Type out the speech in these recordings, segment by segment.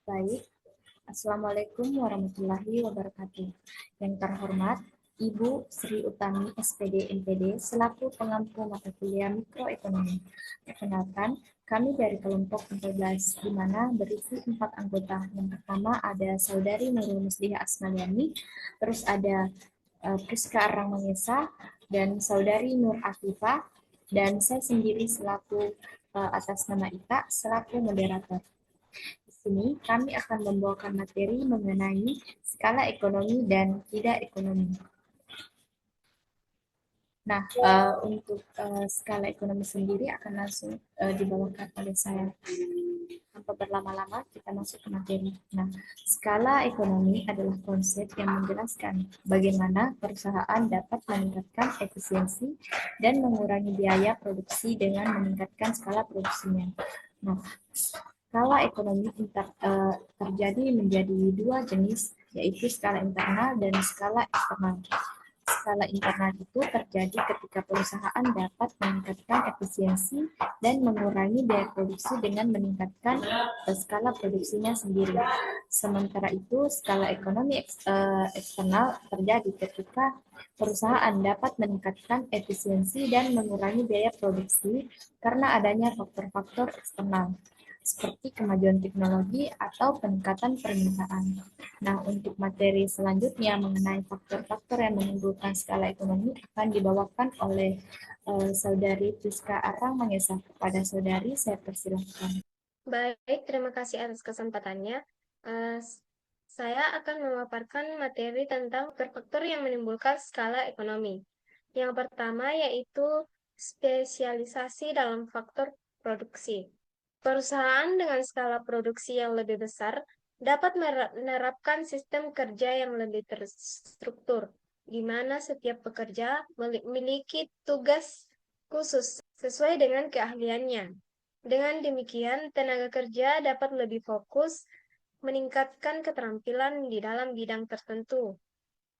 Baik, Assalamualaikum warahmatullahi wabarakatuh. Yang terhormat, Ibu Sri Utami SPD NPD selaku pengampu mata kuliah mikroekonomi. Perkenalkan, kami dari kelompok 14, di mana berisi 4 anggota. Yang pertama ada Saudari Nurul Musliha Asmaliani, terus ada Priska Arang Mangesa, dan Saudari Nur Afifah, dan saya sendiri selaku atas nama Ita selaku moderator. Di sini kami akan membawakan materi mengenai skala ekonomi dan tidak ekonomi. Nah, untuk skala ekonomi sendiri akan langsung dibawakan oleh saya. Tanpa berlama-lama, kita masuk ke materi. Nah, skala ekonomi adalah konsep yang menjelaskan bagaimana perusahaan dapat meningkatkan efisiensi dan mengurangi biaya produksi dengan meningkatkan skala produksinya. Nah, skala ekonomi terjadi menjadi dua jenis, yaitu skala internal dan skala eksternal. Skala internal itu terjadi ketika perusahaan dapat meningkatkan efisiensi dan mengurangi biaya produksi dengan meningkatkan skala produksinya sendiri. Sementara itu, skala ekonomi eksternal terjadi ketika perusahaan dapat meningkatkan efisiensi dan mengurangi biaya produksi karena adanya faktor-faktor eksternal seperti kemajuan teknologi atau peningkatan permintaan. Nah, untuk materi selanjutnya mengenai faktor-faktor yang menimbulkan skala ekonomi akan dibawakan oleh Saudari Priska Arang Mangesa. Kepada Saudari, saya persilahkan. Baik, terima kasih atas kesempatannya. Eh, saya akan memaparkan materi tentang faktor-faktor yang menimbulkan skala ekonomi. Yang pertama yaitu spesialisasi dalam faktor produksi. Perusahaan dengan skala produksi yang lebih besar dapat menerapkan sistem kerja yang lebih terstruktur, di mana setiap pekerja memiliki tugas khusus sesuai dengan keahliannya. Dengan demikian, tenaga kerja dapat lebih fokus meningkatkan keterampilan di dalam bidang tertentu,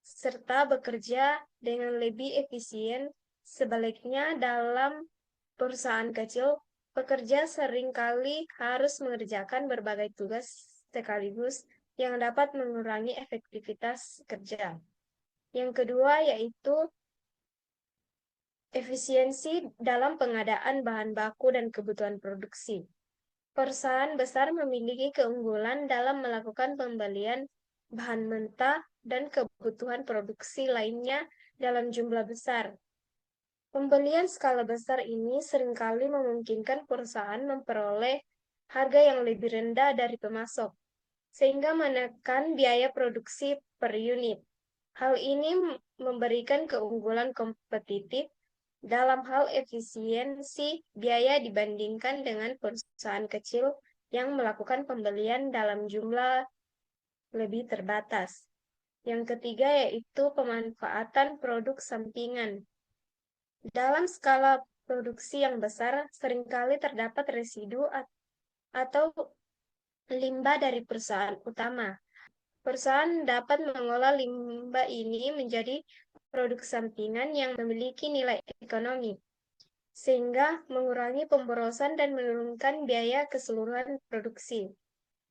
serta bekerja dengan lebih efisien. Sebaliknya, dalam perusahaan kecil, pekerja seringkali harus mengerjakan berbagai tugas sekaligus yang dapat mengurangi efektivitas kerja. Yang kedua yaitu efisiensi dalam pengadaan bahan baku dan kebutuhan produksi. Perusahaan besar memiliki keunggulan dalam melakukan pembelian bahan mentah dan kebutuhan produksi lainnya dalam jumlah besar. Pembelian skala besar ini seringkali memungkinkan perusahaan memperoleh harga yang lebih rendah dari pemasok, sehingga menekan biaya produksi per unit. Hal ini memberikan keunggulan kompetitif dalam hal efisiensi biaya dibandingkan dengan perusahaan kecil yang melakukan pembelian dalam jumlah lebih terbatas. Yang ketiga yaitu pemanfaatan produk sampingan. Dalam skala produksi yang besar, seringkali terdapat residu atau limbah dari perusahaan utama. Perusahaan dapat mengolah limbah ini menjadi produk sampingan yang memiliki nilai ekonomi, sehingga mengurangi pemborosan dan menurunkan biaya keseluruhan produksi.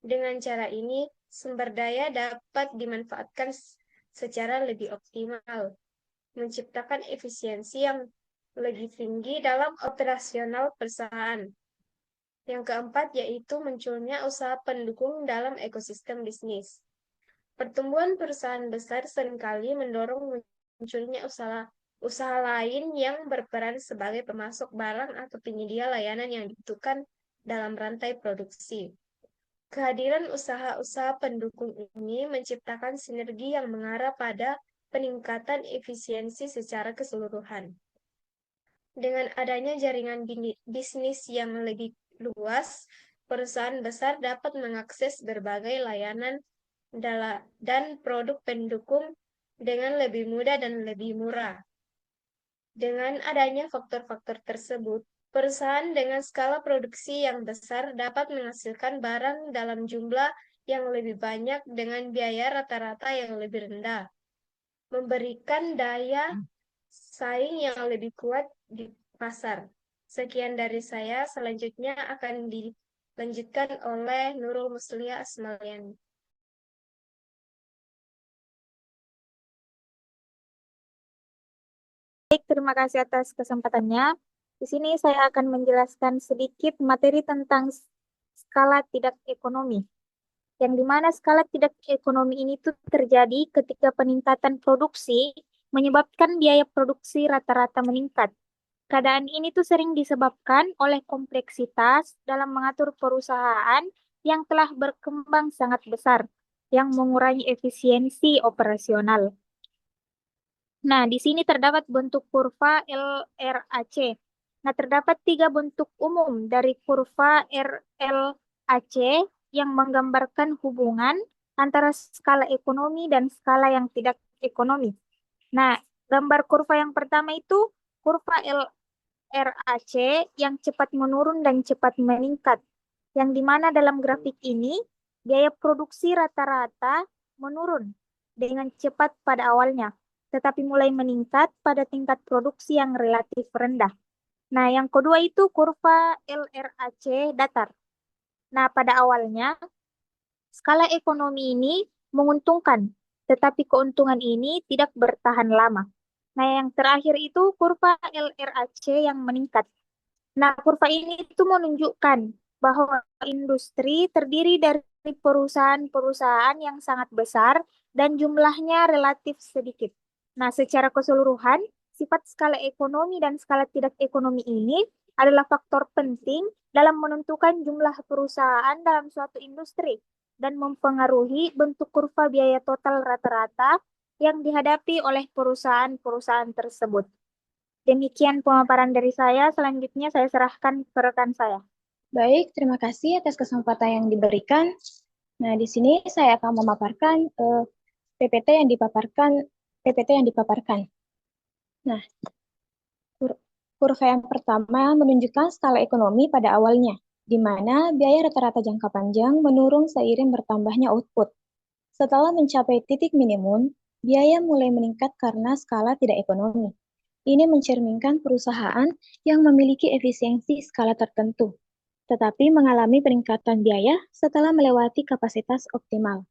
Dengan cara ini, sumber daya dapat dimanfaatkan secara lebih optimal, menciptakan efisiensi yang lebih tinggi dalam operasional perusahaan. Yang keempat yaitu munculnya usaha pendukung dalam ekosistem bisnis. Pertumbuhan perusahaan besar seringkali mendorong munculnya usaha lain yang berperan sebagai pemasok barang atau penyedia layanan yang dibutuhkan dalam rantai produksi. Kehadiran usaha-usaha pendukung ini menciptakan sinergi yang mengarah pada peningkatan efisiensi secara keseluruhan. Dengan adanya jaringan bisnis yang lebih luas, perusahaan besar dapat mengakses berbagai layanan dan produk pendukung dengan lebih mudah dan lebih murah. Dengan adanya faktor-faktor tersebut, perusahaan dengan skala produksi yang besar dapat menghasilkan barang dalam jumlah yang lebih banyak dengan biaya rata-rata yang lebih rendah, memberikan daya saing yang lebih kuat di pasar. Sekian dari saya, selanjutnya akan Lanjutkan oleh Nurul Muslia Asmaliani. Baik, terima kasih atas kesempatannya. Di sini saya akan menjelaskan sedikit materi tentang skala tidak ekonomi. Yang dimana skala tidak ekonomi ini tuh terjadi ketika peningkatan produksi menyebabkan biaya produksi rata-rata meningkat. Keadaan ini tuh sering disebabkan oleh kompleksitas dalam mengatur perusahaan yang telah berkembang sangat besar, yang mengurangi efisiensi operasional. Nah, di sini terdapat bentuk kurva LRAC. Nah, terdapat tiga bentuk umum dari kurva RLAC yang menggambarkan hubungan antara skala ekonomi dan skala yang tidak ekonomi. Nah, gambar kurva yang pertama itu kurva LRAC yang cepat menurun dan cepat meningkat. Yang dimana dalam grafik ini, biaya produksi rata-rata menurun dengan cepat pada awalnya, tetapi mulai meningkat pada tingkat produksi yang relatif rendah. Nah, yang kedua itu kurva LRAC datar. Nah, pada awalnya, skala ekonomi ini menguntungkan, tetapi keuntungan ini tidak bertahan lama. Nah, yang terakhir itu kurva LRAC yang meningkat. Nah, kurva ini itu menunjukkan bahwa industri terdiri dari perusahaan-perusahaan yang sangat besar dan jumlahnya relatif sedikit. Nah, secara keseluruhan, sifat skala ekonomi dan skala tidak ekonomi ini adalah faktor penting dalam menentukan jumlah perusahaan dalam suatu industri dan mempengaruhi bentuk kurva biaya total rata-rata yang dihadapi oleh perusahaan-perusahaan tersebut. Demikian pemaparan dari saya. Selanjutnya saya serahkan ke rekan saya. Baik, terima kasih atas kesempatan yang diberikan. Nah, di sini saya akan memaparkan PPT yang dipaparkan. Nah, kurva yang pertama menunjukkan skala ekonomi pada awalnya, di mana biaya rata-rata jangka panjang menurun seiring bertambahnya output. Setelah mencapai titik minimum, biaya mulai meningkat karena skala tidak ekonomi. Ini mencerminkan perusahaan yang memiliki efisiensi skala tertentu, tetapi mengalami peningkatan biaya setelah melewati kapasitas optimal.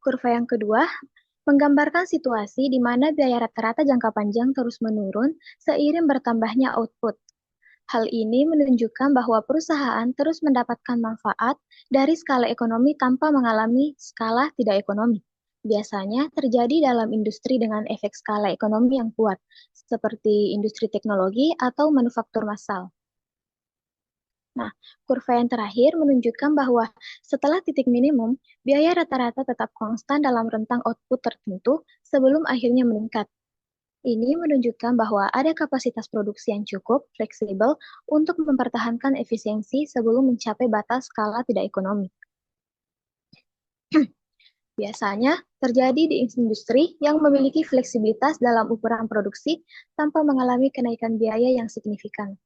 Kurva yang kedua menggambarkan situasi di mana biaya rata-rata jangka panjang terus menurun seiring bertambahnya output. Hal ini menunjukkan bahwa perusahaan terus mendapatkan manfaat dari skala ekonomi tanpa mengalami skala tidak ekonomi. Biasanya terjadi dalam industri dengan efek skala ekonomi yang kuat, seperti industri teknologi atau manufaktur massal. Nah, kurva yang terakhir menunjukkan bahwa setelah titik minimum, biaya rata-rata tetap konstan dalam rentang output tertentu sebelum akhirnya meningkat. Ini menunjukkan bahwa ada kapasitas produksi yang cukup fleksibel untuk mempertahankan efisiensi sebelum mencapai batas skala tidak ekonomi. Biasanya terjadi di industri yang memiliki fleksibilitas dalam ukuran produksi tanpa mengalami kenaikan biaya yang signifikan.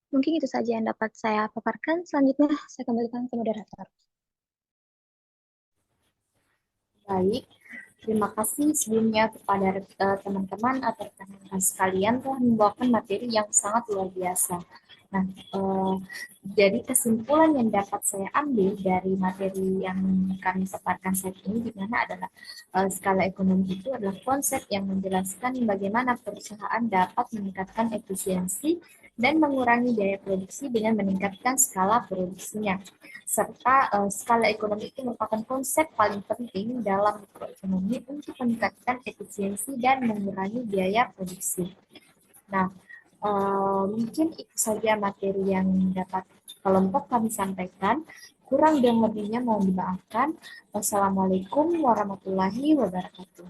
Mungkin itu saja yang dapat saya paparkan. Selanjutnya saya kembalikan ke moderator. Baik, terima kasih sebelumnya kepada teman-teman atau rekan-rekan sekalian telah membawakan materi yang sangat luar biasa. Nah, jadi kesimpulan yang dapat saya ambil dari materi yang kami paparkan saat ini di mana adalah skala ekonomi itu adalah konsep yang menjelaskan bagaimana perusahaan dapat meningkatkan efisiensi dan mengurangi biaya produksi dengan meningkatkan skala produksinya. Serta skala ekonomi itu merupakan konsep paling penting dalam ekonomi untuk meningkatkan efisiensi dan mengurangi biaya produksi. Nah, mungkin itu saja materi yang dapat kelompok kami sampaikan. Kurang dan lebihnya mohon dimaafkan. Wassalamualaikum warahmatullahi wabarakatuh.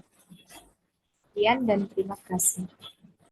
Sekian dan terima kasih.